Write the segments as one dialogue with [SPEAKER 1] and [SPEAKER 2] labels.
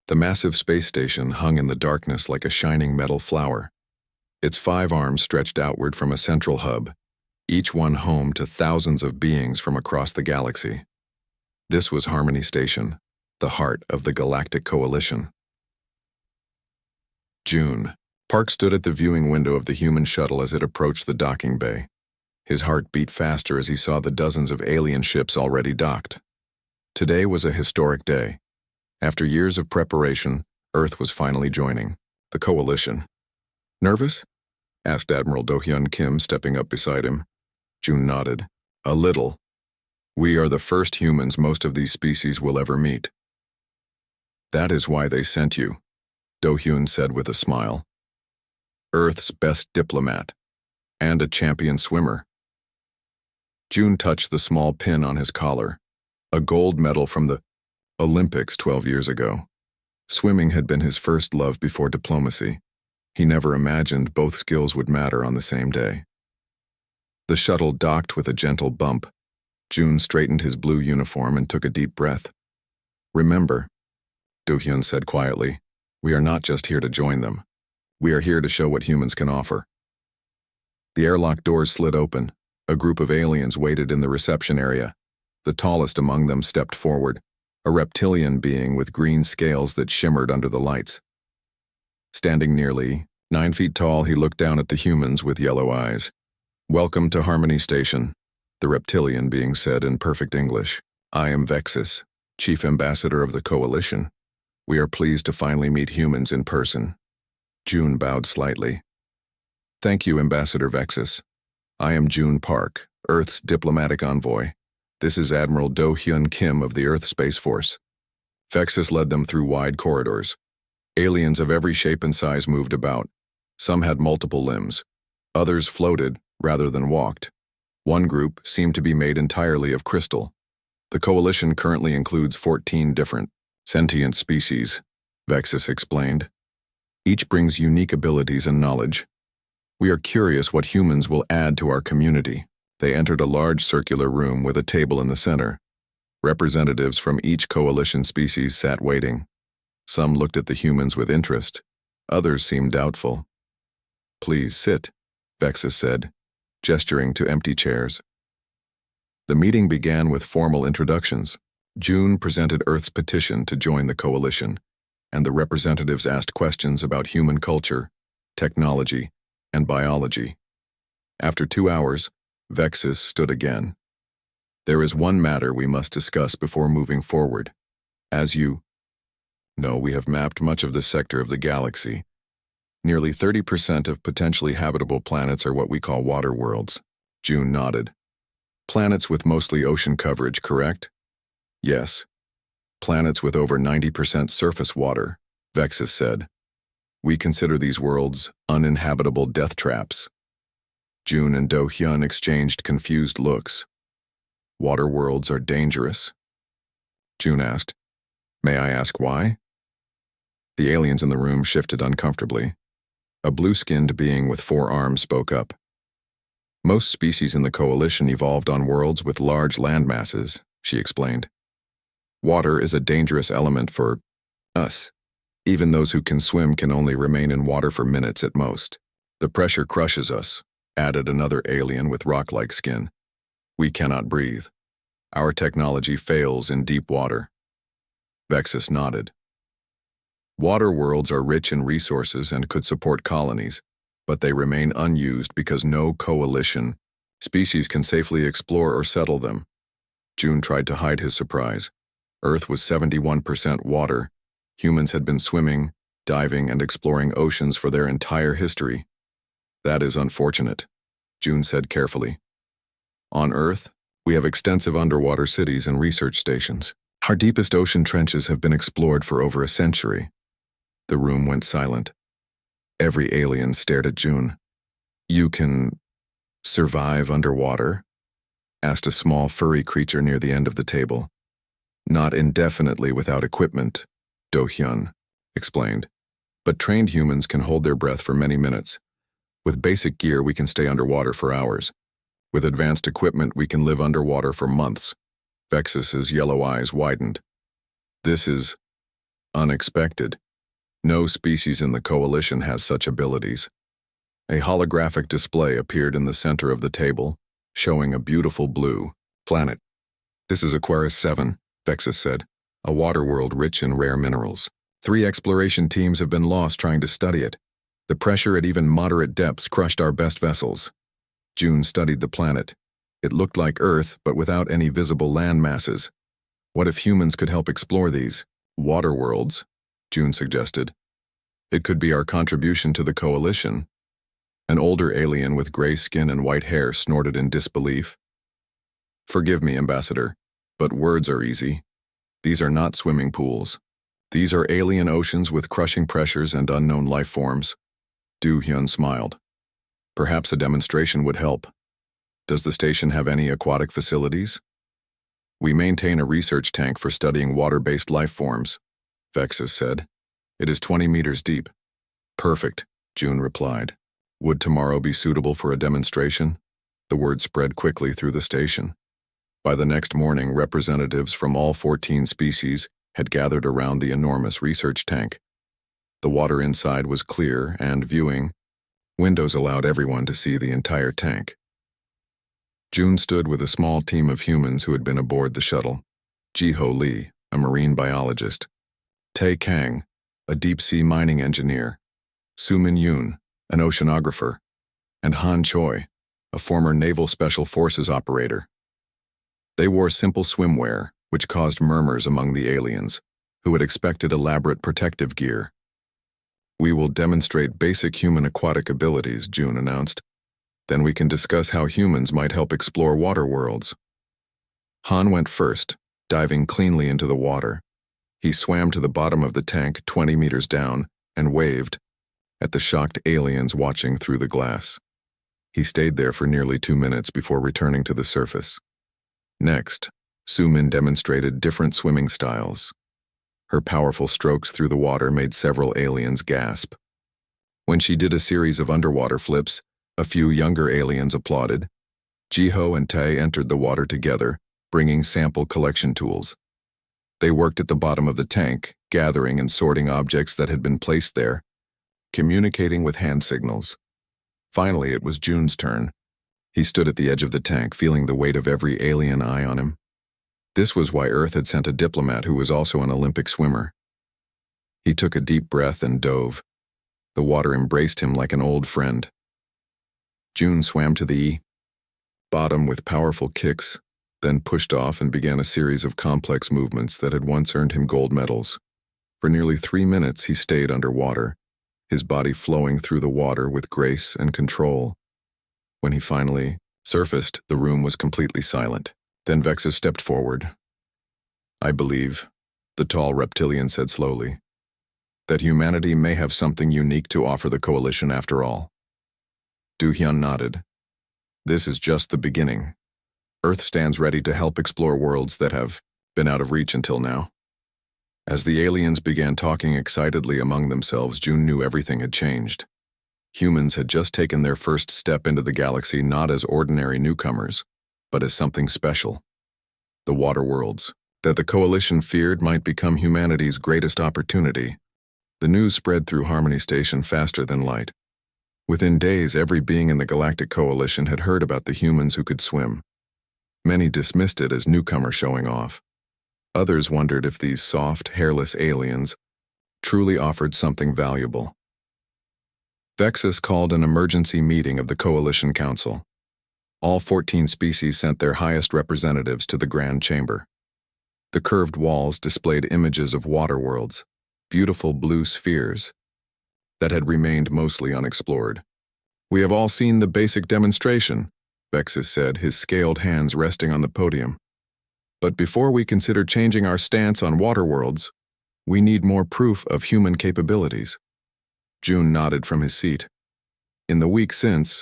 [SPEAKER 1] The massive space station hung in the darkness like a shining metal flower. Its 5 arms stretched outward from a central hub, each one home to thousands of beings from across the galaxy. This was Harmony Station, the heart of the Galactic Coalition. June. Park stood at the viewing window of the human shuttle as it approached the docking bay. His heart beat faster as he saw the dozens of alien ships already docked. Today was a historic day. After years of preparation, Earth was finally joining the Coalition. "Nervous?" asked Admiral Do-hyun Kim, stepping up beside him. June nodded. "A little. We are the first humans most of these species will ever meet." "That is why they sent you," Do-hyun said with a smile. "Earth's best diplomat, and a champion swimmer." June touched the small pin on his collar, a gold medal from the Olympics 12 years ago. Swimming had been his first love before diplomacy. He never imagined both skills would matter on the same day. The shuttle docked with a gentle bump. June straightened his blue uniform and took a deep breath. "Remember," Do-hyun said quietly, "we are not just here to join them. We are here to show what humans can offer." The airlock doors slid open. A group of aliens waited in the reception area. The tallest among them stepped forward, a reptilian being with green scales that shimmered under the lights. Standing nearly 9 feet tall, he looked down at the humans with yellow eyes. "Welcome to Harmony Station," the reptilian being said in perfect English. "I am Vexus, Chief Ambassador of the Coalition. We are pleased to finally meet humans in person." June bowed slightly. "Thank you, Ambassador Vexus. I am June Park, Earth's diplomatic envoy. This is Admiral Do-hyun Kim of the Earth Space Force." Vexus led them through wide corridors. Aliens of every shape and size moved about. Some had multiple limbs. Others floated rather than walked. One group seemed to be made entirely of crystal. "The Coalition currently includes 14 different sentient species," Vexus explained. "Each brings unique abilities and knowledge. We are curious what humans will add to our community." They entered a large circular room with a table in the center. Representatives from each coalition species sat waiting. Some looked at the humans with interest. Others seemed doubtful. "Please sit," Vexus said, gesturing to empty chairs. The meeting began with formal introductions. June presented Earth's petition to join the coalition, and the representatives asked questions about human culture, technology, and biology. After 2 hours, Vexus stood again. "There is one matter we must discuss before moving forward. As you know, we have mapped much of this sector of the galaxy. Nearly 30% of potentially habitable planets are what we call water worlds." June nodded. "Planets with mostly ocean coverage, correct?" "Yes. Planets with over 90% surface water," Vexus said. "We consider these worlds uninhabitable death traps." June and Do-hyun exchanged confused looks. "Water worlds are dangerous?" June asked. "May I ask why?" The aliens in the room shifted uncomfortably. A blue-skinned being with 4 arms spoke up. "Most species in the Coalition evolved on worlds with large land masses," she explained. "Water is a dangerous element for us. Even those who can swim can only remain in water for minutes at most. The pressure crushes us," added another alien with rock-like skin. "We cannot breathe. Our technology fails in deep water." Vexus nodded. "Water worlds are rich in resources and could support colonies, but they remain unused because no coalition species can safely explore or settle them." June tried to hide his surprise. Earth was 71% water. Humans had been swimming, diving, and exploring oceans for their entire history. "That is unfortunate," June said carefully. "On Earth, we have extensive underwater cities and research stations. Our deepest ocean trenches have been explored for over a century." The room went silent. Every alien stared at June. "You can survive underwater?" asked a small furry creature near the end of the table. "Not indefinitely without equipment," Do-hyun explained. "But trained humans can hold their breath for many minutes. With basic gear, we can stay underwater for hours. With advanced equipment, we can live underwater for months." Vexus's yellow eyes widened. "This is Unexpected. No species in the coalition has such abilities. A holographic display appeared in the center of the table, showing a beautiful blue planet. This is Aquarius 7, Vexus said, a water world rich in rare minerals. 3 exploration teams have been lost trying to study it. The pressure at even moderate depths crushed our best vessels. June studied the planet. It looked like Earth, but without any visible land masses. What if humans could help explore these water worlds? June suggested. It could be our contribution to the coalition. An older alien with gray skin and white hair snorted in disbelief. Forgive me, Ambassador, but words are easy. These are not swimming pools. These are alien oceans with crushing pressures and unknown life forms. Du Hyun smiled. Perhaps a demonstration would help. Does the station have any aquatic facilities? We maintain a research tank for studying water-based life forms, Vexus said. It is 20 meters deep. Perfect, June replied. Would tomorrow be suitable for a demonstration? The word spread quickly through the station. By the next morning, representatives from all 14 species had gathered around the enormous research tank. The water inside was clear and, viewing windows allowed everyone to see the entire tank. June stood with a small team of humans who had been aboard the shuttle. Jiho Lee, a marine biologist. Tae Kang, a deep-sea mining engineer. Soo-min Yoon, an oceanographer. And Han Choi, a former Naval Special Forces operator. They wore simple swimwear, which caused murmurs among the aliens, who had expected elaborate protective gear. We will demonstrate basic human aquatic abilities, June announced. Then we can discuss how humans might help explore water worlds. Han went first, diving cleanly into the water. He swam to the bottom of the tank 20 meters down and waved at the shocked aliens watching through the glass. He stayed there for nearly 2 minutes before returning to the surface. Next, Soo-min demonstrated different swimming styles. Her powerful strokes through the water made several aliens gasp. When she did a series of underwater flips, a few younger aliens applauded. Jiho and Tae entered the water together, bringing sample collection tools. They worked at the bottom of the tank, gathering and sorting objects that had been placed there, communicating with hand signals. Finally, it was June's turn. He stood at the edge of the tank, feeling the weight of every alien eye on him. This was why Earth had sent a diplomat who was also an Olympic swimmer. He took a deep breath and dove. The water embraced him like an old friend. June swam to the bottom with powerful kicks, then pushed off and began a series of complex movements that had once earned him gold medals. For nearly 3 minutes he stayed underwater, his body flowing through the water with grace and control. When he finally surfaced, the room was completely silent. Then Vexus stepped forward. I believe, the tall reptilian said slowly, that humanity may have something unique to offer the coalition after all. Du Hyun nodded. This is just the beginning. Earth stands ready to help explore worlds that have been out of reach until now. As the aliens began talking excitedly among themselves, June knew everything had changed. Humans had just taken their first step into the galaxy not as ordinary newcomers, but as something special. The water worlds, that the coalition feared might become humanity's greatest opportunity. The news spread through Harmony Station faster than light. Within days, every being in the Galactic Coalition had heard about the humans who could swim. Many dismissed it as newcomers showing off. Others wondered if these soft, hairless aliens truly offered something valuable. Vexus called an emergency meeting of the Coalition Council. All 14 species sent their highest representatives to the Grand Chamber. The curved walls displayed images of water worlds, beautiful blue spheres that had remained mostly unexplored. We have all seen the basic demonstration, Vexus said, his scaled hands resting on the podium. But before we consider changing our stance on water worlds, we need more proof of human capabilities. June nodded from his seat. In the week since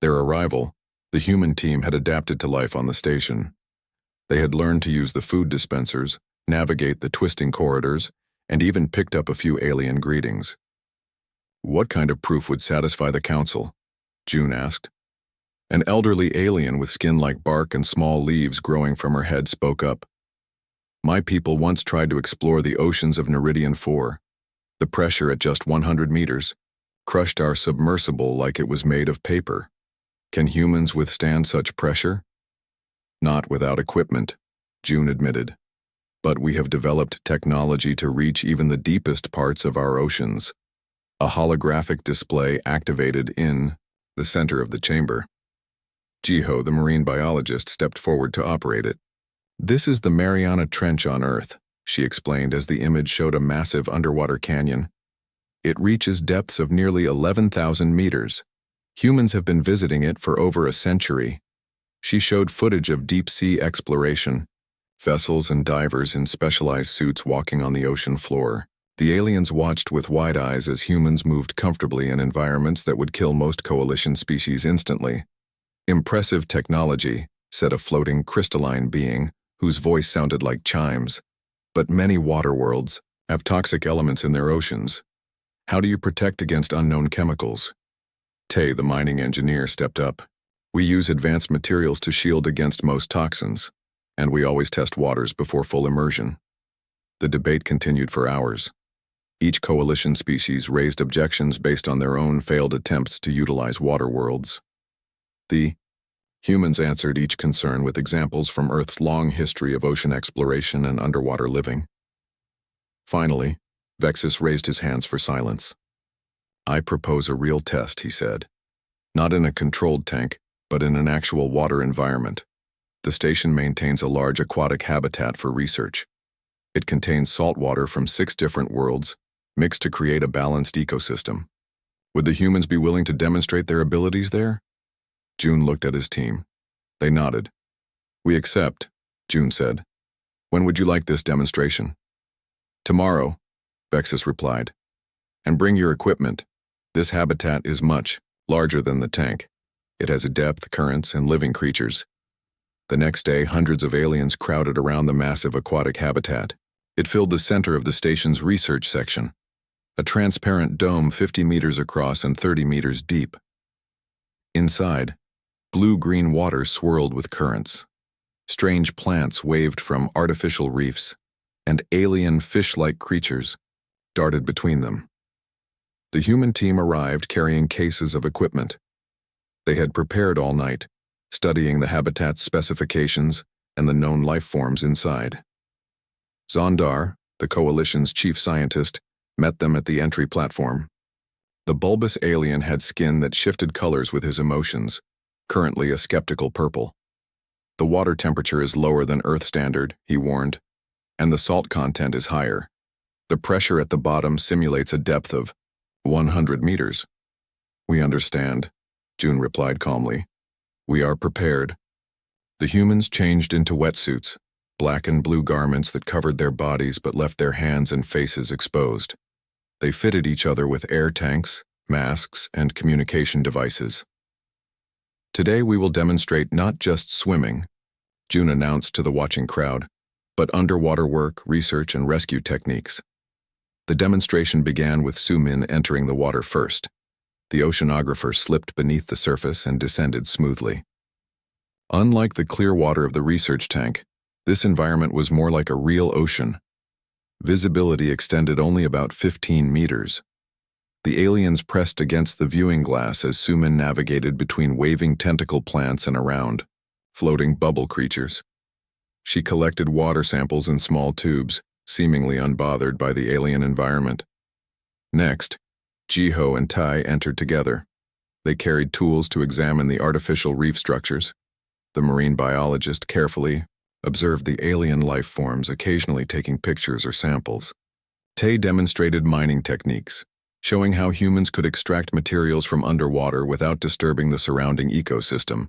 [SPEAKER 1] their arrival, the human team had adapted to life on the station. They had learned to use the food dispensers, navigate the twisting corridors, and even picked up a few alien greetings. What kind of proof would satisfy the council? June asked. An elderly alien with skin like bark and small leaves growing from her head spoke up. My people once tried to explore the oceans of Neridian 4. The pressure at just 100 meters crushed our submersible like it was made of paper. Can humans withstand such pressure? Not without equipment, June admitted. But we have developed technology to reach even the deepest parts of our oceans. A holographic display activated in the center of the chamber. Jiho, the marine biologist, stepped forward to operate it. This is the Mariana Trench on Earth, she explained as the image showed a massive underwater canyon. It reaches depths of nearly 11,000 meters. Humans have been visiting it for over a century. She showed footage of deep-sea exploration, vessels and divers in specialized suits walking on the ocean floor. The aliens watched with wide eyes as humans moved comfortably in environments that would kill most coalition species instantly. Impressive technology, said a floating crystalline being, whose voice sounded like chimes. But many water worlds have toxic elements in their oceans. How do you protect against unknown chemicals? Tay, the mining engineer, stepped up. We use advanced materials to shield against most toxins, and we always test waters before full immersion. The debate continued for hours. Each coalition species raised objections based on their own failed attempts to utilize water worlds. The humans answered each concern with examples from Earth's long history of ocean exploration and underwater living. Finally, Vexus raised his hands for silence. I propose a real test, he said. Not in a controlled tank, but in an actual water environment. The station maintains a large aquatic habitat for research. It contains salt water from 6 different worlds, mixed to create a balanced ecosystem. Would the humans be willing to demonstrate their abilities there? June looked at his team. They nodded. We accept, June said. When would you like this demonstration? Tomorrow, Vexus replied. And bring your equipment. This habitat is much larger than the tank. It has a depth, currents, and living creatures. The next day, hundreds of aliens crowded around the massive aquatic habitat. It filled the center of the station's research section, a transparent dome 50 meters across and 30 meters deep. Inside, blue-green water swirled with currents. Strange plants waved from artificial reefs, and alien fish-like creatures darted between them. The human team arrived carrying cases of equipment. They had prepared all night, studying the habitat's specifications and the known life forms inside. Zondar, the coalition's chief scientist, met them at the entry platform. The bulbous alien had skin that shifted colors with his emotions, currently a skeptical purple. The water temperature is lower than Earth standard, he warned, and the salt content is higher. The pressure at the bottom simulates a depth of 100 meters. We understand, June replied calmly. We are prepared. The humans changed into wetsuits, black and blue garments that covered their bodies but left their hands and faces exposed. They fitted each other with air tanks, masks, and communication devices. Today we will demonstrate not just swimming, June announced to the watching crowd, but underwater work, research, and rescue techniques. The demonstration began with Sumin entering the water first. The oceanographer slipped beneath the surface and descended smoothly. Unlike the clear water of the research tank, this environment was more like a real ocean. Visibility extended only about 15 meters. The aliens pressed against the viewing glass as Sumin navigated between waving tentacle plants and around, floating bubble creatures. She collected water samples in small tubes, seemingly unbothered by the alien environment. Next, Jiho and Tai entered together. They carried tools to examine the artificial reef structures. The marine biologist carefully observed the alien life forms, occasionally taking pictures or samples. Tai demonstrated mining techniques, showing how humans could extract materials from underwater without disturbing the surrounding ecosystem.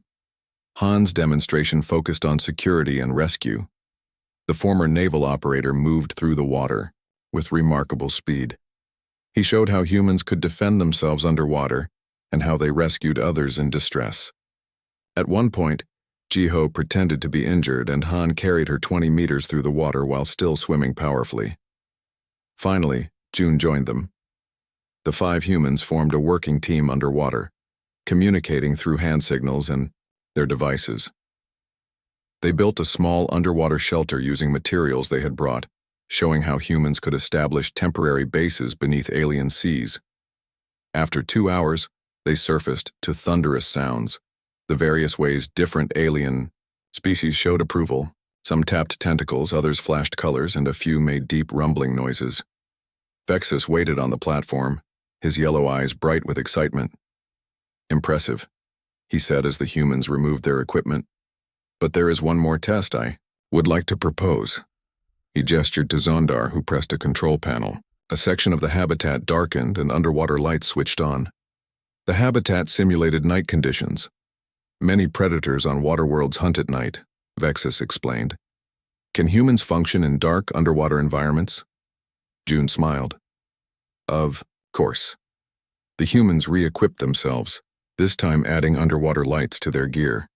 [SPEAKER 1] Han's demonstration focused on security and rescue. The former naval operator moved through the water with remarkable speed. He showed how humans could defend themselves underwater and how they rescued others in distress. At one point, Jiho pretended to be injured and Han carried her 20 meters through the water while still swimming powerfully. Finally, June joined them. The 5 humans formed a working team underwater, communicating through hand signals and their devices. They built a small underwater shelter using materials they had brought, showing how humans could establish temporary bases beneath alien seas. After 2 hours, they surfaced to thunderous sounds. The various ways different alien species showed approval. Some tapped tentacles, others flashed colors, and a few made deep rumbling noises. Vexus waited on the platform, his yellow eyes bright with excitement. "Impressive," he said as the humans removed their equipment. "But there is one more test I would like to propose." He gestured to Zondar, who pressed a control panel. A section of the habitat darkened and underwater lights switched on. The habitat simulated night conditions. "Many predators on waterworlds hunt at night," Vexus explained. "Can humans function in dark underwater environments?" June smiled. "Of course." The humans re-equipped themselves, this time adding underwater lights to their gear.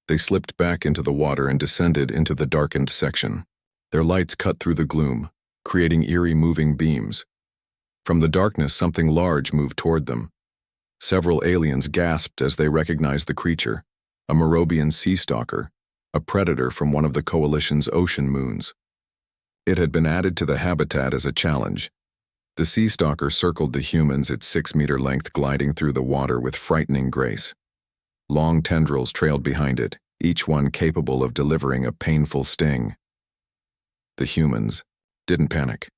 [SPEAKER 1] They slipped back into the water and descended into the darkened section. Their lights cut through the gloom, creating eerie moving beams. From the darkness, something large moved toward them. Several aliens gasped as they recognized the creature, a Merobian sea stalker, a predator from one of the Coalition's ocean moons. It had been added to the habitat as a challenge. The sea stalker circled the humans, its 6-meter length gliding through the water with frightening grace. Long tendrils trailed behind it, each one capable of delivering a painful sting. The humans didn't panic.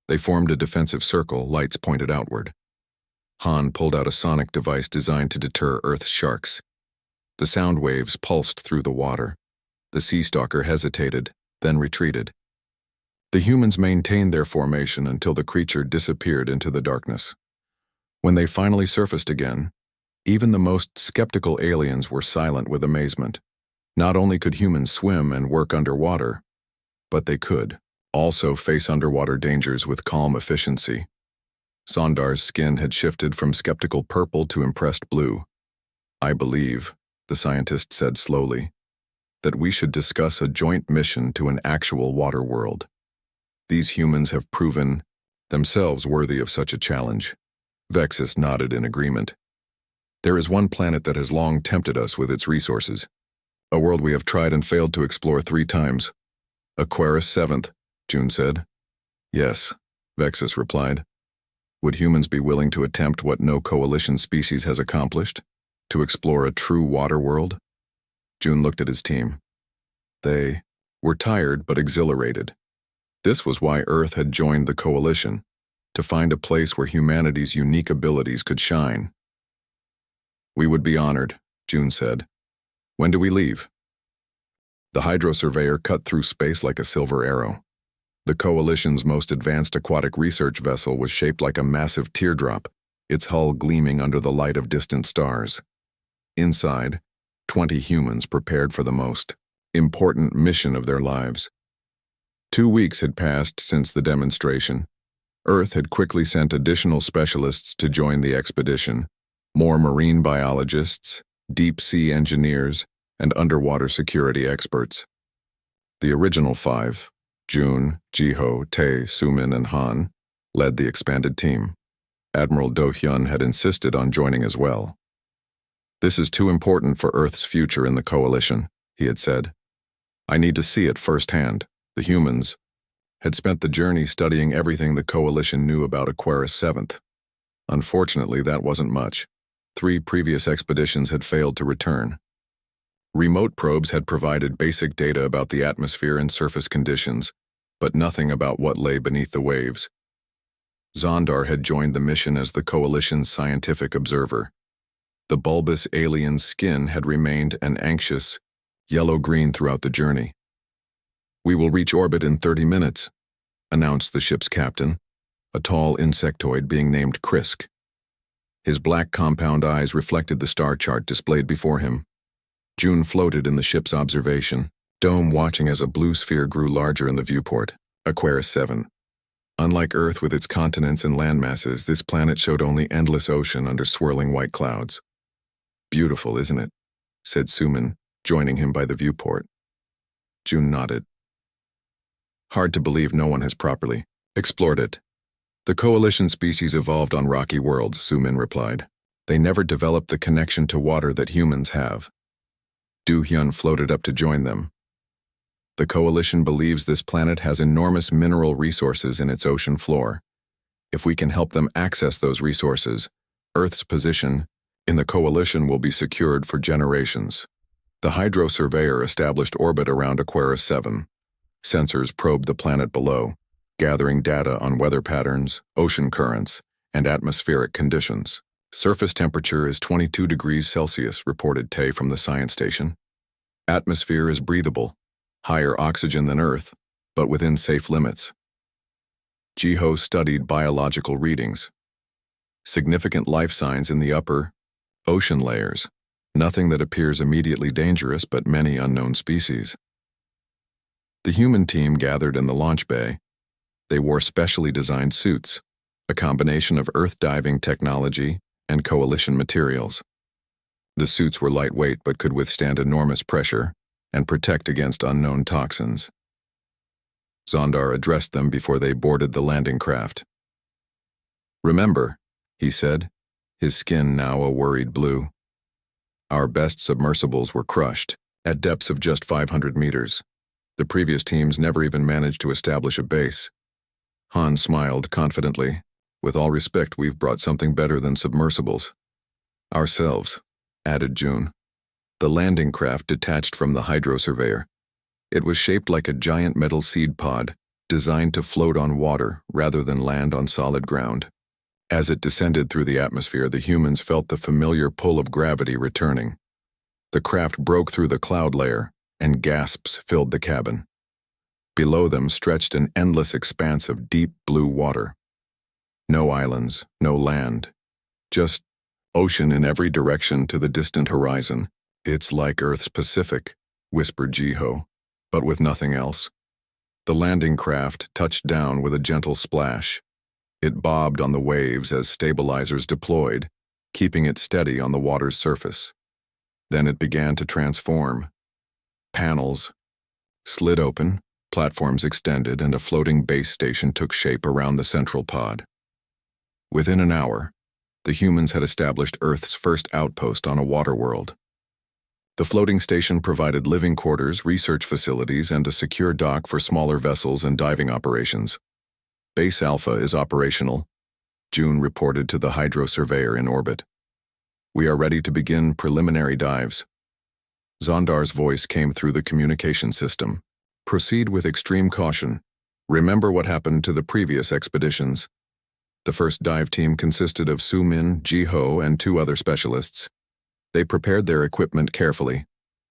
[SPEAKER 1] They formed a defensive circle, lights pointed outward. Han pulled out a sonic device designed to deter Earth's sharks. The sound waves pulsed through the water. The sea stalker hesitated, then retreated. The humans maintained their formation until the creature disappeared into the darkness. When they finally surfaced again, even the most skeptical aliens were silent with amazement. Not only could humans swim and work underwater, but they could also face underwater dangers with calm efficiency. Sondar's skin had shifted from skeptical purple to impressed blue. "I believe," the scientist said slowly, "that we should discuss a joint mission to an actual water world. These humans have proven themselves worthy of such a challenge." Vexus nodded in agreement. "There is one planet that has long tempted us with its resources. A world we have tried and failed to explore 3 times. Aquarius 7th, June said. "Yes," Vexus replied. "Would humans be willing to attempt what no coalition species has accomplished? To explore a true water world?" June looked at his team. They were tired but exhilarated. This was why Earth had joined the coalition, to find a place where humanity's unique abilities could shine. "We would be honored," June said. "When do we leave?" The hydrosurveyor cut through space like a silver arrow. The Coalition's most advanced aquatic research vessel was shaped like a massive teardrop, its hull gleaming under the light of distant stars. Inside, 20 humans prepared for the most important mission of their lives. 2 weeks had passed since the demonstration. Earth had quickly sent additional specialists to join the expedition, more marine biologists, deep-sea engineers, and underwater security experts. The original 5, June, Jiho, Tae, Sumin, and Han, led the expanded team. Admiral Do-hyun had insisted on joining as well. "This is too important for Earth's future in the coalition," he had said. "I need to see it firsthand." The humans had spent the journey studying everything the coalition knew about Aquarius 7th. Unfortunately, that wasn't much. 3 previous expeditions had failed to return. Remote probes had provided basic data about the atmosphere and surface conditions, but nothing about what lay beneath the waves. Zondar had joined the mission as the coalition's scientific observer. The bulbous alien's skin had remained an anxious yellow-green throughout the journey. "We will reach orbit in 30 minutes, announced the ship's captain, a tall insectoid being named Krisk. His black compound eyes reflected the star chart displayed before him. June floated in the ship's observation dome, watching as a blue sphere grew larger in the viewport. Aquarius 7. Unlike Earth with its continents and land masses, this planet showed only endless ocean under swirling white clouds. "Beautiful, isn't it?" said Sumin, joining him by the viewport. June nodded. "Hard to believe no one has properly explored it." "The coalition species evolved on rocky worlds," Sumin replied. "They never developed the connection to water that humans have." Do-hyun floated up to join them. The Coalition believes this planet has enormous mineral resources in its ocean floor. If we can help them access those resources, Earth's position in the Coalition will be secured for generations. The Hydro Surveyor established orbit around Aquarius 7. Sensors probed the planet below, gathering data on weather patterns, ocean currents, and atmospheric conditions. Surface temperature is 22 degrees Celsius, reported Tay from the science station. Atmosphere is breathable, higher oxygen than Earth, but within safe limits. Jiho studied biological readings. Significant life signs in the upper ocean layers. Nothing that appears immediately dangerous, but many unknown species. The human team gathered in the launch bay. They wore specially designed suits, a combination of Earth diving technology and Coalition materials. The suits were lightweight but could withstand enormous pressure and protect against unknown toxins. Zondar addressed them before they boarded the landing craft. "Remember," he said, his skin now a worried blue. "Our best submersibles were crushed at depths of just 500 meters. The previous teams never even managed to establish a base." Han smiled confidently. "With all respect, we've brought something better than submersibles. Ourselves," added June. The landing craft detached from the Hydro Surveyor. It was shaped like a giant metal seed pod, designed to float on water rather than land on solid ground. As it descended through the atmosphere, the humans felt the familiar pull of gravity returning. The craft broke through the cloud layer, and gasps filled the cabin. Below them stretched an endless expanse of deep blue water. No islands, no land, just ocean in every direction to the distant horizon. "It's like Earth's Pacific," whispered Jiho, but with nothing else. The landing craft touched down with a gentle splash. It bobbed on the waves as stabilizers deployed, keeping it steady on the water's surface. Then it began to transform. Panels slid open, platforms extended, and a floating base station took shape around the central pod. Within an hour, the humans had established Earth's first outpost on a water world. The floating station provided living quarters, research facilities, and a secure dock for smaller vessels and diving operations. Base Alpha is operational, June reported to the Hydro Surveyor in orbit. "We are ready to begin preliminary dives." Zondar's voice came through the communication system. "Proceed with extreme caution. Remember what happened to the previous expeditions." The first dive team consisted of Su-min, Jiho, and 2 other specialists. They prepared their equipment carefully: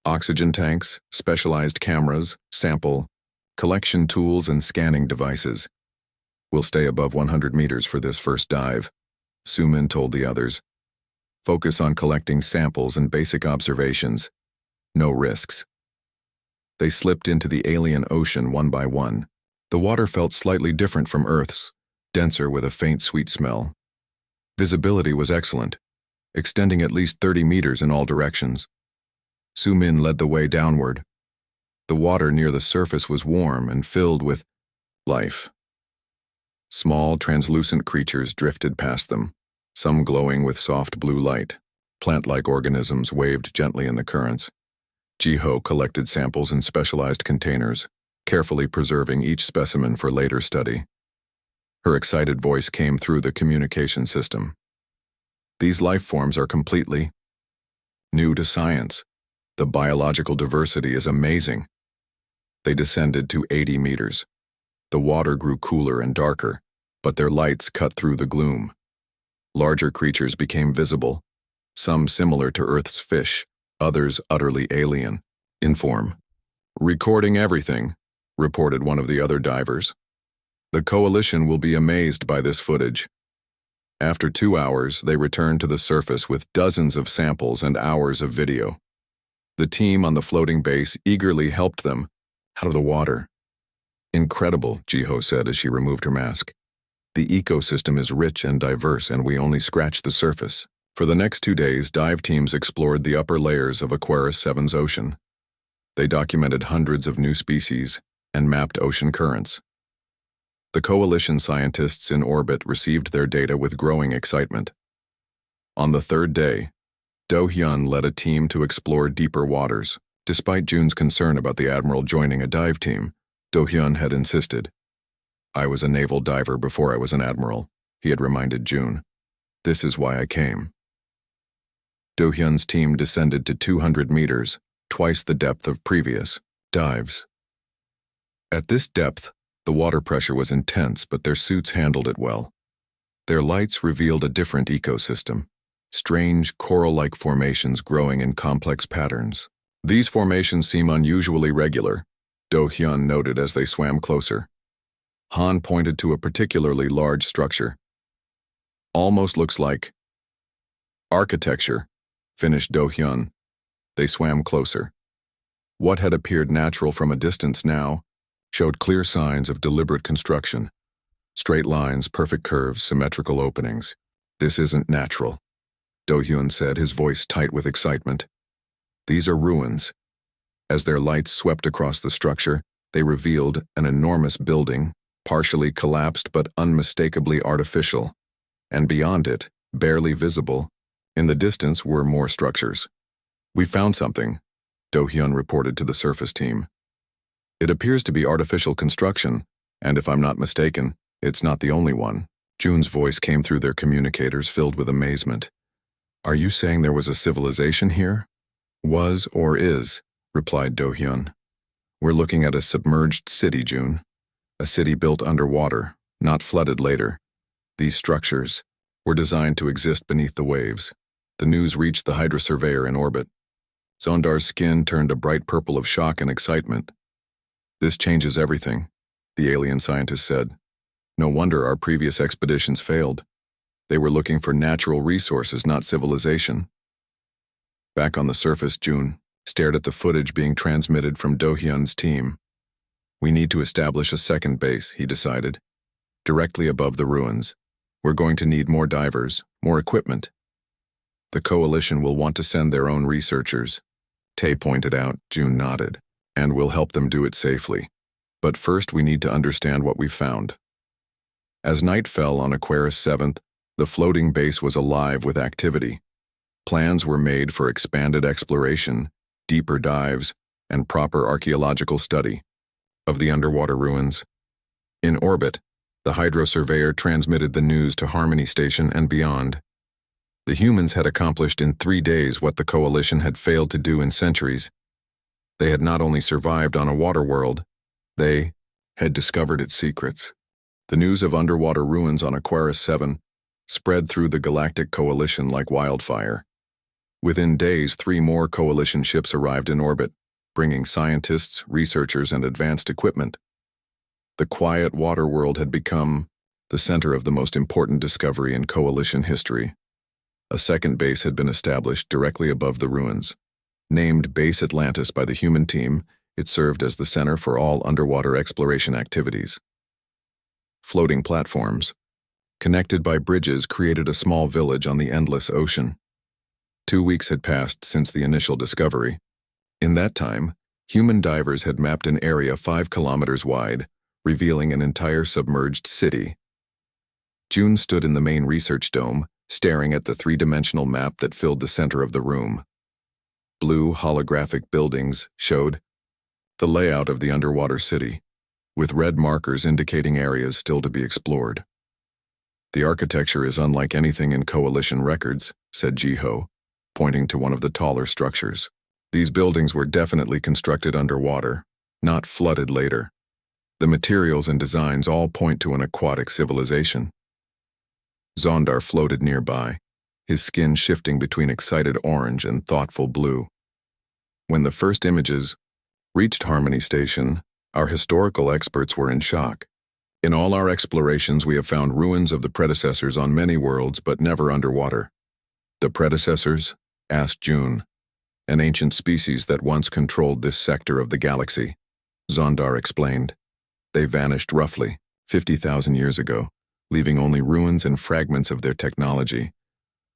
[SPEAKER 1] oxygen tanks, specialized cameras, sample, collection tools, and scanning devices. "We'll stay above 100 meters for this first dive," Su-min told the others. "Focus on collecting samples and basic observations. No risks." They slipped into the alien ocean one by one. The water felt slightly different from Earth's, denser with a faint sweet smell. Visibility was excellent, extending at least 30 meters in all directions. Su-min led the way downward. The water near the surface was warm and filled with life. Small, translucent creatures drifted past them, some glowing with soft blue light. Plant-like organisms waved gently in the currents. Jiho collected samples in specialized containers, carefully preserving each specimen for later study. Her excited voice came through the communication system. "These life forms are completely new to science. The biological diversity is amazing." They descended to 80 meters. The water grew cooler and darker, but their lights cut through the gloom. Larger creatures became visible, some similar to Earth's fish, others utterly alien in form. "Recording everything," reported one of the other divers. "The Coalition will be amazed by this footage." After 2 hours, they returned to the surface with dozens of samples and hours of video. The team on the floating base eagerly helped them out of the water. "Incredible," Jiho said as she removed her mask. "The ecosystem is rich and diverse, and we only scratched the surface." For the next 2 days, dive teams explored the upper layers of Aquarius 7's ocean. They documented hundreds of new species and mapped ocean currents. The Coalition scientists in orbit received their data with growing excitement. On the 3rd day, Do Hyun led a team to explore deeper waters. Despite Jun's concern about the Admiral joining a dive team, Do-hyun had insisted. "I was a naval diver before I was an admiral," he had reminded Jun. "This is why I came." Do-hyun's team descended to 200 meters, twice the depth of previous dives. At this depth, the water pressure was intense, but their suits handled it well. Their lights revealed a different ecosystem, strange coral-like formations growing in complex patterns. "These formations seem unusually regular," Do-hyun noted as they swam closer. Han pointed to a particularly large structure. "Almost looks like architecture," finished Do-hyun. They swam closer. What had appeared natural from a distance now showed clear signs of deliberate construction. Straight lines, perfect curves, symmetrical openings. "This isn't natural," Do-hyun said, his voice tight with excitement. "These are ruins." As their lights swept across the structure, they revealed an enormous building, partially collapsed but unmistakably artificial. And beyond it, barely visible, in the distance were more structures. "We found something," Do-hyun reported to the surface team. "It appears to be artificial construction, and if I'm not mistaken, it's not the only one." Jun's voice came through their communicators, filled with amazement. "Are you saying there was a civilization here?" "Was or is," replied Do-hyun. "We're looking at a submerged city, Jun. A city built underwater, not flooded later. These structures were designed to exist beneath the waves." The news reached the Hydra surveyor in orbit. Zondar's skin turned a bright purple of shock and excitement. "This changes everything," the alien scientist said. "No wonder our previous expeditions failed. They were looking for natural resources, not civilization." Back on the surface, Jun stared at the footage being transmitted from Do-hyun's team. "We need to establish a second base," he decided, "directly above the ruins. We're going to need more divers, more equipment. The coalition will want to send their own researchers," Tae pointed out. Jun nodded. "And we'll help them do it safely. But first we need to understand what we found." As night fell on Aquarius 7th, the floating base was alive with activity. Plans were made for expanded exploration, deeper dives, and proper archaeological study of the underwater ruins. In orbit, the Hydro Surveyor transmitted the news to Harmony Station and beyond. The humans had accomplished in 3 days what the Coalition had failed to do in centuries. They had not only survived on a water world, they had discovered its secrets. The news of underwater ruins on Aquarius 7 spread through the Galactic Coalition like wildfire. Within days, 3 more Coalition ships arrived in orbit, bringing scientists, researchers, and advanced equipment. The quiet water world had become the center of the most important discovery in Coalition history. A second base had been established directly above the ruins. Named Base Atlantis by the human team, it served as the center for all underwater exploration activities. Floating platforms, connected by bridges, created a small village on the endless ocean. 2 weeks had passed since the initial discovery. In that time, human divers had mapped an area 5 kilometers wide, revealing an entire submerged city. Jun stood in the main research dome, staring at the 3-dimensional map that filled the center of the room. Blue holographic buildings showed the layout of the underwater city, with red markers indicating areas still to be explored. "The architecture is unlike anything in Coalition records," said Jiho, pointing to one of the taller structures. "These buildings were definitely constructed underwater, not flooded later. The materials and designs all point to an aquatic civilization." Zondar floated nearby, his skin shifting between excited orange and thoughtful blue. When the first images reached Harmony Station, our historical experts were in shock. "In all our explorations, we have found ruins of the predecessors on many worlds, but never underwater." "The predecessors?" asked Jun. "An ancient species that once controlled this sector of the galaxy," Zondar explained. "They vanished roughly 50,000 years ago, leaving only ruins and fragments of their technology.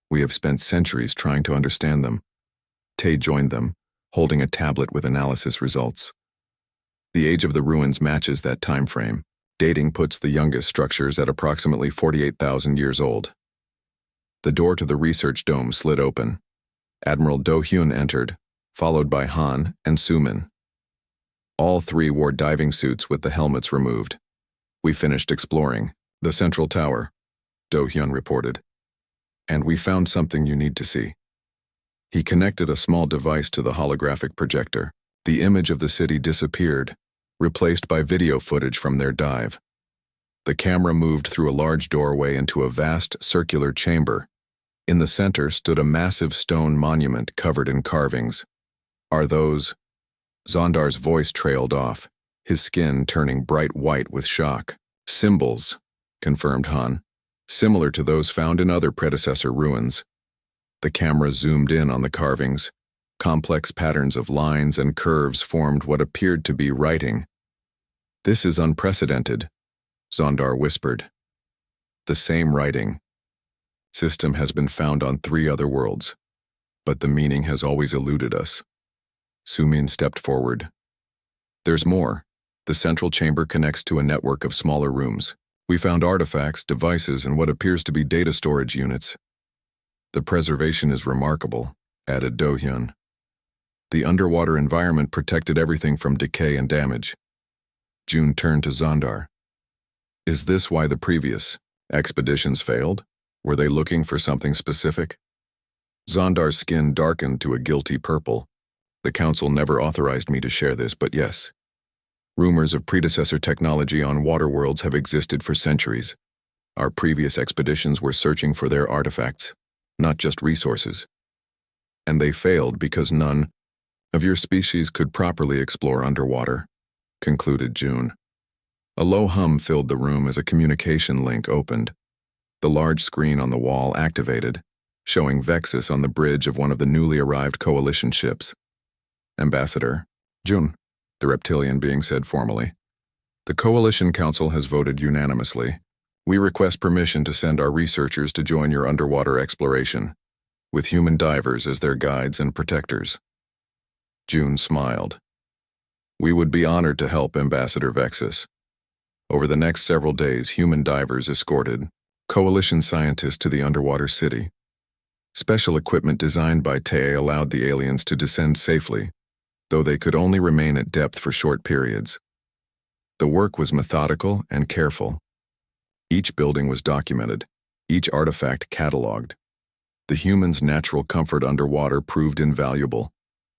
[SPEAKER 1] We have spent centuries trying to understand them." Tae joined them, holding a tablet with analysis results. The age of the ruins matches that time frame. Dating puts the youngest structures at approximately 48,000 years old. The door to the research dome slid open. Admiral Do-hyun entered, followed by Han and Sumin. All three wore diving suits with the helmets removed. "We finished exploring the central tower," Do-hyun reported. "And we found something you need to see." He connected a small device to the holographic projector. The image of the city disappeared, replaced by video footage from their dive. The camera moved through a large doorway into a vast circular chamber. In the center stood a massive stone monument covered in carvings. "Are those—" Zondar's voice trailed off, his skin turning bright white with shock. "Symbols," confirmed Han, "similar to those found in other predecessor ruins." The camera zoomed in on the carvings. Complex patterns of lines and curves formed what appeared to be writing. "This is unprecedented," Zondar whispered. "The same writing. System has been found on 3 other worlds, but the meaning has always eluded us." Sumin stepped forward. "There's more. The central chamber connects to a network of smaller rooms. We found artifacts, devices, and what appears to be data storage units. The preservation is remarkable," added Do-hyun. "The underwater environment protected everything from decay and damage." June turned to Zondar. "Is this why the previous expeditions failed? Were they looking for something specific?" Zondar's skin darkened to a guilty purple. "The Council never authorized me to share this, but yes. Rumors of predecessor technology on water worlds have existed for centuries. Our previous expeditions were searching for their artifacts, not just resources. And they failed because none of your species could properly explore underwater," concluded June. A low hum filled the room as a communication link opened. The large screen on the wall activated, showing Vexus on the bridge of one of the newly arrived coalition ships. "Ambassador June," the reptilian being said formally. "The Coalition Council has voted unanimously. We request permission to send our researchers to join your underwater exploration, with human divers as their guides and protectors." June smiled. "We would be honored to help, Ambassador Vexus." Over the next several days, human divers escorted Coalition scientists to the underwater city. Special equipment designed by Tae allowed the aliens to descend safely, though they could only remain at depth for short periods. The work was methodical and careful. Each building was documented, each artifact catalogued. The humans' natural comfort underwater proved invaluable,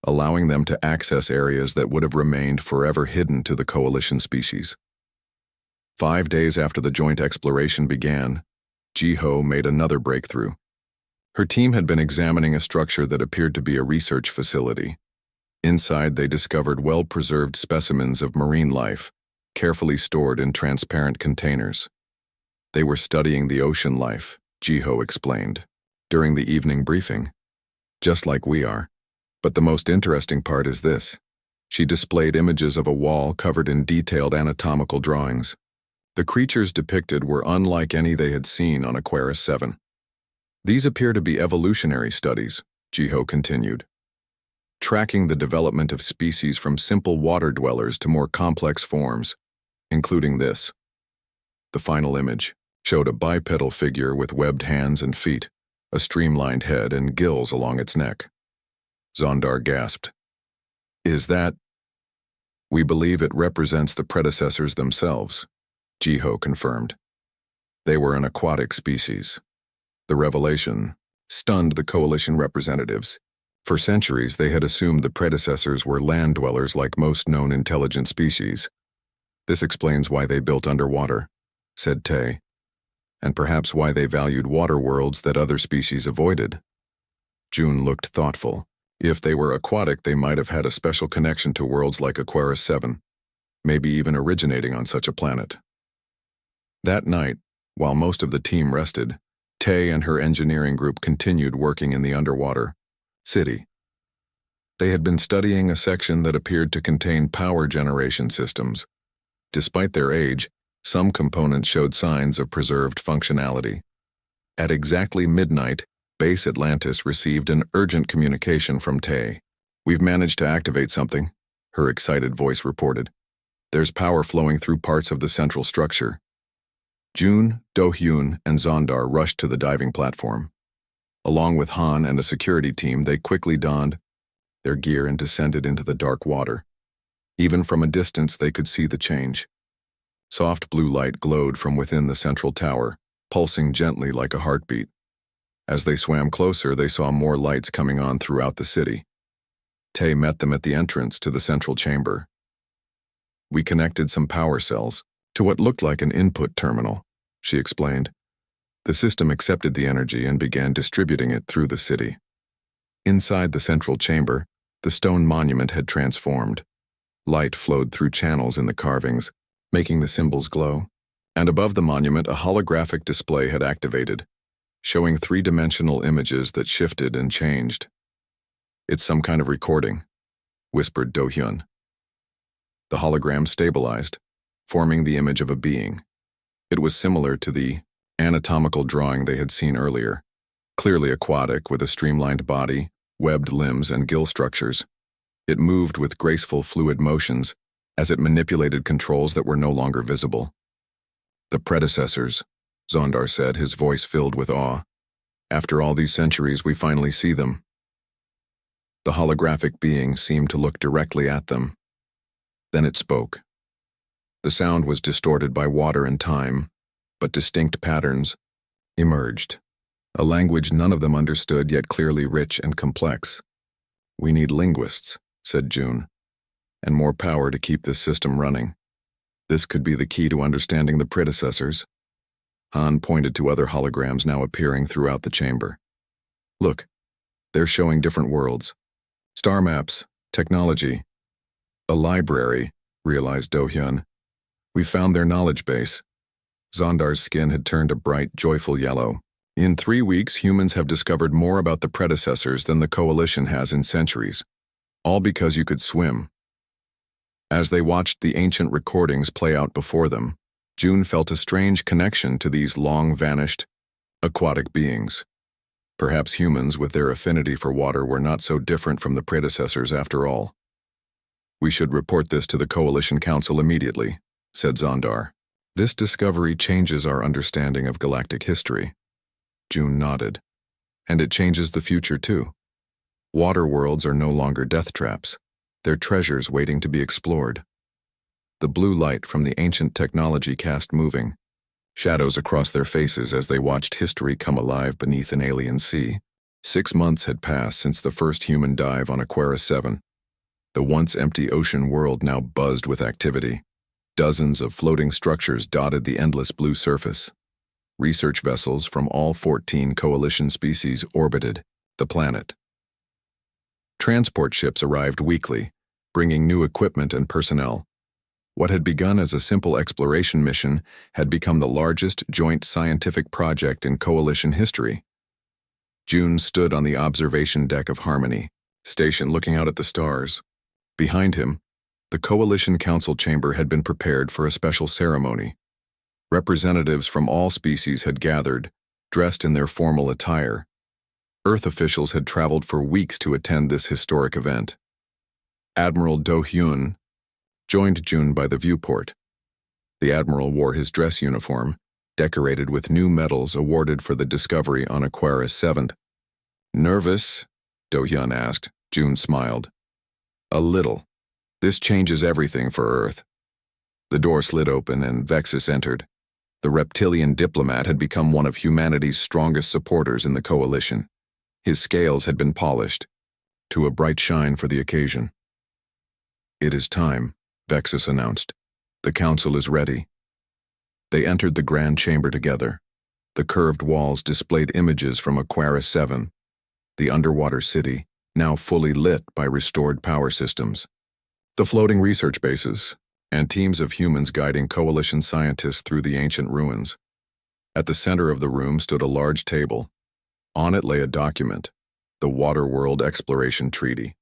[SPEAKER 1] allowing them to access areas that would have remained forever hidden to the Coalition species. 5 days after the joint exploration began, Ji-ho made another breakthrough. Her team had been examining a structure that appeared to be a research facility. Inside, they discovered well-preserved specimens of marine life, carefully stored in transparent containers. They were studying the ocean life, Ji-ho explained, during the evening briefing. "Just like we are. But the most interesting part is this." She displayed images of a wall covered in detailed anatomical drawings. The creatures depicted were unlike any they had seen on Aquarius 7. "These appear to be evolutionary studies," Ji-ho continued, "tracking the development of species from simple water dwellers to more complex forms, including this." The final image showed a bipedal figure with webbed hands and feet, a streamlined head and gills along its neck. Zondar gasped. "Is that—" "We believe it represents the predecessors themselves," Ji-ho confirmed. "They were an aquatic species." The revelation stunned the Coalition representatives. For centuries, they had assumed the predecessors were land dwellers like most known intelligent species. "This explains why they built underwater," said Tae, "and perhaps why they valued water worlds that other species avoided." June looked thoughtful. If they were aquatic, they might have had a special connection to worlds like Aquarius 7, maybe even originating on such a planet. That night, while most of the team rested, Tae and her engineering group continued working in the underwater city. They had been studying a section that appeared to contain power generation systems. Despite their age, some components showed signs of preserved functionality. At exactly midnight, Base Atlantis received an urgent communication from Tae. "We've managed to activate something," her excited voice reported. "There's power flowing through parts of the central structure." June, Do-hyun, and Zondar rushed to the diving platform. Along with Han and a security team, they quickly donned their gear and descended into the dark water. Even from a distance, they could see the change. Soft blue light glowed from within the central tower, pulsing gently like a heartbeat. As they swam closer, they saw more lights coming on throughout the city. Tay met them at the entrance to the central chamber. "We connected some power cells to what looked like an input terminal," she explained. The system accepted the energy and began distributing it through the city. Inside the central chamber, the stone monument had transformed. Light flowed through channels in the carvings, making the symbols glow. And above the monument, a holographic display had activated, showing three-dimensional images that shifted and changed. "It's some kind of recording," whispered Do-hyun. The hologram stabilized, forming the image of a being. It was similar to the anatomical drawing they had seen earlier, clearly aquatic with a streamlined body, webbed limbs, and gill structures. It moved with graceful fluid motions as it manipulated controls that were no longer visible. "The predecessors," Zondar said, his voice filled with awe. "After all these centuries, we finally see them." The holographic being seemed to look directly at them. Then it spoke. The sound was distorted by water and time, but distinct patterns emerged. A language none of them understood, yet clearly rich and complex. "We need linguists," said June, "and more power to keep this system running. This could be the key to understanding the predecessors." Han pointed to other holograms now appearing throughout the chamber. "Look, they're showing different worlds. Star maps, technology. A library," realized Do-hyun. "We found their knowledge base." Zondar's skin had turned a bright, joyful yellow. "In 3 weeks, humans have discovered more about the predecessors than the Coalition has in centuries. All because you could swim." As they watched the ancient recordings play out before them, June felt a strange connection to these long-vanished, aquatic beings. Perhaps humans, with their affinity for water, were not so different from the predecessors after all. "We should report this to the Coalition Council immediately," said Zondar. "This discovery changes our understanding of galactic history." June nodded. "And it changes the future too. Water worlds are no longer death traps. They're treasures waiting to be explored." The blue light from the ancient technology cast moving, shadows across their faces as they watched history come alive beneath an alien sea. 6 months had passed since the first human dive on Aquarius 7. The once empty ocean world now buzzed with activity. Dozens of floating structures dotted the endless blue surface. Research vessels from all 14 Coalition species orbited the planet. Transport ships arrived weekly, bringing new equipment and personnel. What had begun as a simple exploration mission had become the largest joint scientific project in Coalition history. June stood on the observation deck of Harmony, Station looking out at the stars. Behind him, the Coalition Council chamber had been prepared for a special ceremony. Representatives from all species had gathered, dressed in their formal attire. Earth officials had traveled for weeks to attend this historic event. Admiral Do-hyun joined June by the viewport. The admiral wore his dress uniform, decorated with new medals awarded for the discovery on Aquarius 7. "Nervous?" Do-hyun asked. June smiled. "A little. This changes everything for Earth." The door slid open and Vexus entered. The reptilian diplomat had become one of humanity's strongest supporters in the Coalition. His scales had been polished to a bright shine for the occasion. "It is time," Vexus announced. "The council is ready." They entered the grand chamber together. The curved walls displayed images from Aquarius 7, the underwater city, now fully lit by restored power systems. The floating research bases, and teams of humans guiding Coalition scientists through the ancient ruins. At the center of the room stood a large table. On it lay a document, the Waterworld Exploration Treaty.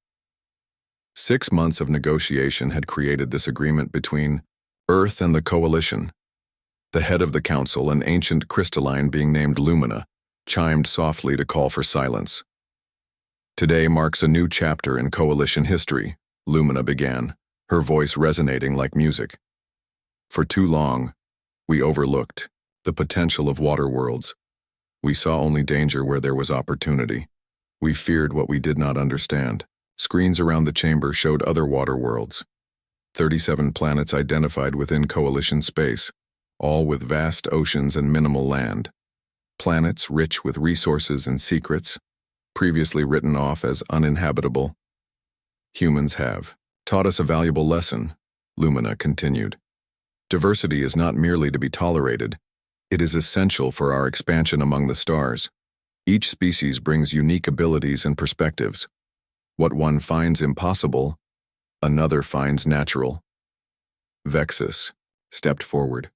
[SPEAKER 1] 6 months of negotiation had created this agreement between Earth and the Coalition. The head of the council, an ancient crystalline being named Lumina, chimed softly to call for silence. "Today marks a new chapter in Coalition history," Lumina began, her voice resonating like music. "For too long, we overlooked the potential of water worlds. We saw only danger where there was opportunity. We feared what we did not understand. Screens around the chamber showed other water worlds. 37 planets identified within Coalition space, all with vast oceans and minimal land. Planets rich with resources and secrets, previously written off as uninhabitable. Humans have taught us a valuable lesson, Lumina continued. Diversity is not merely to be tolerated, it is essential for our expansion among the stars. Each species brings unique abilities and perspectives. What one finds impossible, another finds natural. Vexus stepped forward.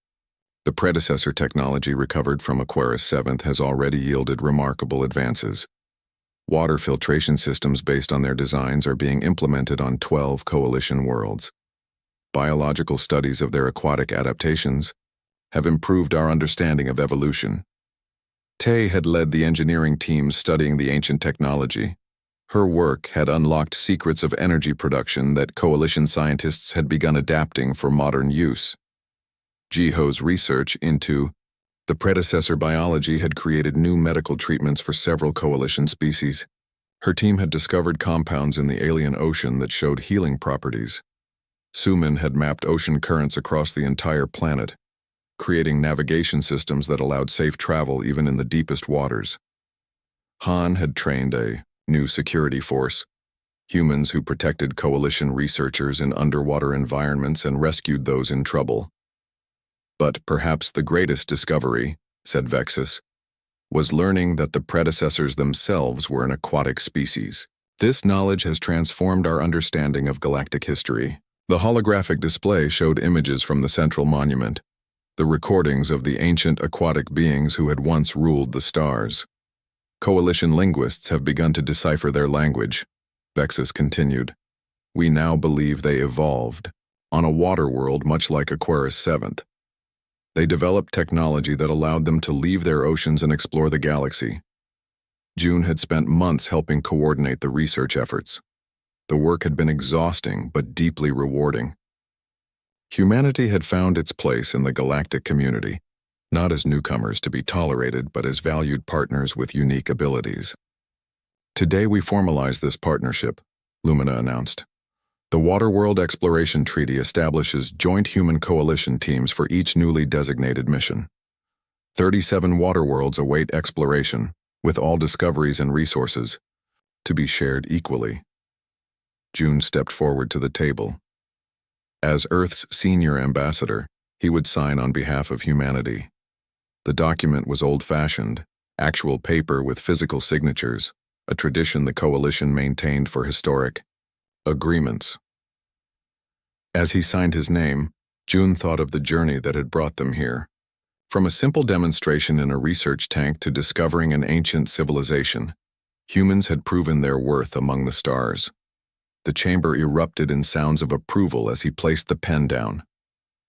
[SPEAKER 1] The predecessor technology recovered from Aquarius 7th has already yielded remarkable advances. Water filtration systems based on their designs are being implemented on 12 Coalition worlds. Biological studies of their aquatic adaptations have improved our understanding of evolution. Tay had led the engineering teams studying the ancient technology. Her work had unlocked secrets of energy production that Coalition scientists had begun adapting for modern use. Jiho's research into the predecessor biology had created new medical treatments for several Coalition species. Her team had discovered compounds in the alien ocean that showed healing properties. Sumin had mapped ocean currents across the entire planet, creating navigation systems that allowed safe travel even in the deepest waters. Han had trained a new security force, humans who protected Coalition researchers in underwater environments and rescued those in trouble. But perhaps the greatest discovery, said Vexus, was learning that the predecessors themselves were an aquatic species. This knowledge has transformed our understanding of galactic history. The holographic display showed images from the central monument, the recordings of the ancient aquatic beings who had once ruled the stars. Coalition linguists have begun to decipher their language, Vexus continued. We now believe they evolved on a water world much like Aquarius 7th. They developed technology that allowed them to leave their oceans and explore the galaxy. June had spent months helping coordinate the research efforts. The work had been exhausting but deeply rewarding. Humanity had found its place in the galactic community, not as newcomers to be tolerated but as valued partners with unique abilities. Today we formalize this partnership, Lumina announced. The Waterworld Exploration Treaty establishes joint human coalition teams for each newly designated mission. 37 waterworlds await exploration, with all discoveries and resources to be shared equally. June stepped forward to the table. As Earth's senior ambassador, he would sign on behalf of humanity. The document was old-fashioned, actual paper with physical signatures, a tradition the coalition maintained for historic agreements. As he signed his name, June thought of the journey that had brought them here. From a simple demonstration in a research tank to discovering an ancient civilization, humans had proven their worth among the stars. The chamber erupted in sounds of approval as he placed the pen down.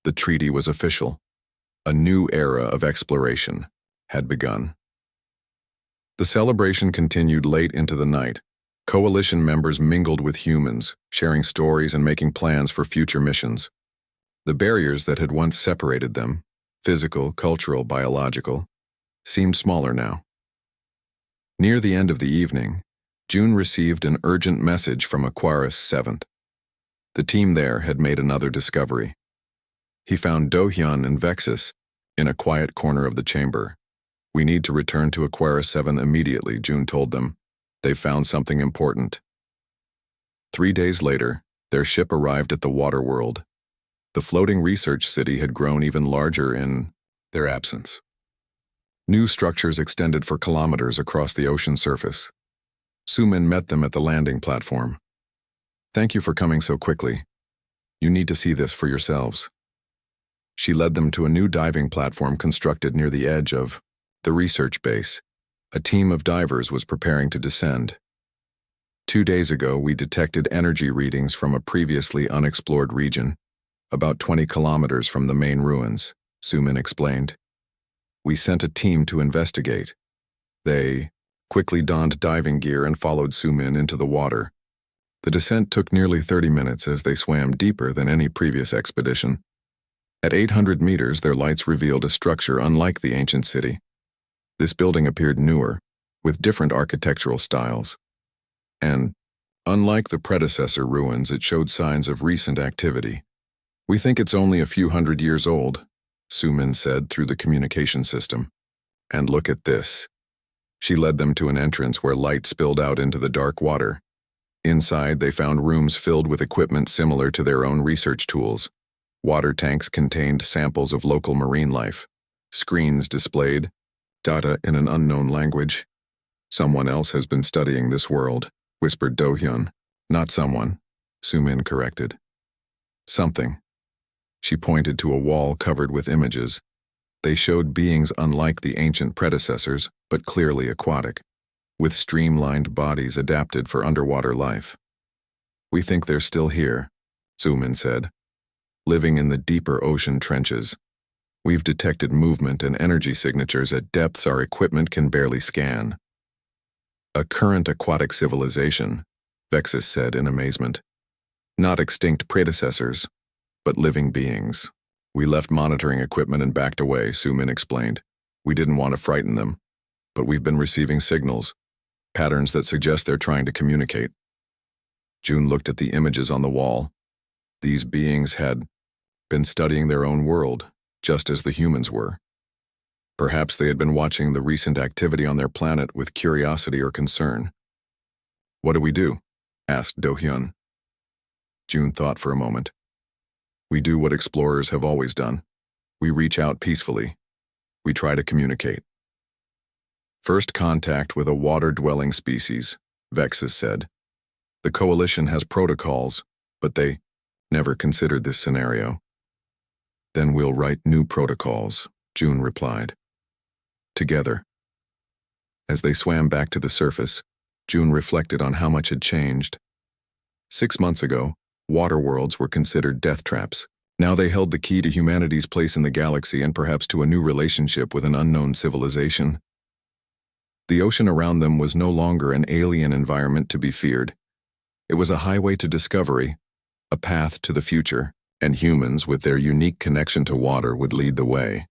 [SPEAKER 1] The treaty was official. A new era of exploration had begun. The celebration continued late into the night. Coalition members mingled with humans, sharing stories and making plans for future missions. The barriers that had once separated them, physical, cultural, biological, seemed smaller now. Near the end of the evening, June received an urgent message from Aquarius 7th. The team there had made another discovery. He found Dohyun and Vexus in a quiet corner of the chamber. We need to return to Aquarius 7 immediately, June told them. They found something important. 3 days later, their ship arrived at the Waterworld. The floating research city had grown even larger in their absence. New structures extended for kilometers across the ocean surface. Sumin met them at the landing platform. Thank you for coming so quickly. You need to see this for yourselves. She led them to a new diving platform constructed near the edge of the research base. A team of divers was preparing to descend. 2 days ago, we detected energy readings from a previously unexplored region, about 20 kilometers from the main ruins, Sumin explained. We sent a team to investigate. They quickly donned diving gear and followed Sumin into the water. The descent took nearly 30 minutes as they swam deeper than any previous expedition. At 800 meters, their lights revealed a structure unlike the ancient city. This building appeared newer, with different architectural styles. And Unlike the predecessor ruins, it showed signs of recent activity. We think it's only a few hundred years old, Sumin said through the communication system. And look at this. She led them to an entrance where light spilled out into the dark water. Inside, they found rooms filled with equipment similar to their own research tools. Water tanks contained samples of local marine life. Screens displayed data in an unknown language. Someone else has been studying this world, whispered Do-hyun. Not someone, Sumin corrected. Something. She pointed to a wall covered with images. They showed beings unlike the ancient predecessors, but clearly aquatic, with streamlined bodies adapted for underwater life. We think they're still here, Sumin said, living in the deeper ocean trenches. We've detected movement and energy signatures at depths our equipment can barely scan. A current aquatic civilization, Vexus said in amazement. Not extinct predecessors, but living beings. We left monitoring equipment and backed away, Sumin explained. We didn't want to frighten them, but we've been receiving signals, patterns that suggest they're trying to communicate. June looked at the images on the wall. These beings had been studying their own world, just as the humans were. Perhaps they had been watching the recent activity on their planet with curiosity or concern. What do we do? Asked Do-hyun. June thought for a moment. We do what explorers have always done. We reach out peacefully. We try to communicate. First contact with a water-dwelling species, Vexus said. The coalition has protocols, but they never considered this scenario. Then we'll write new protocols, June replied. Together. As they swam back to the surface, June reflected on how much had changed. 6 months ago, water worlds were considered death traps. Now they held the key to humanity's place in the galaxy and perhaps to a new relationship with an unknown civilization. The ocean around them was no longer an alien environment to be feared. It was a highway to discovery, a path to the future, and humans with their unique connection to water would lead the way.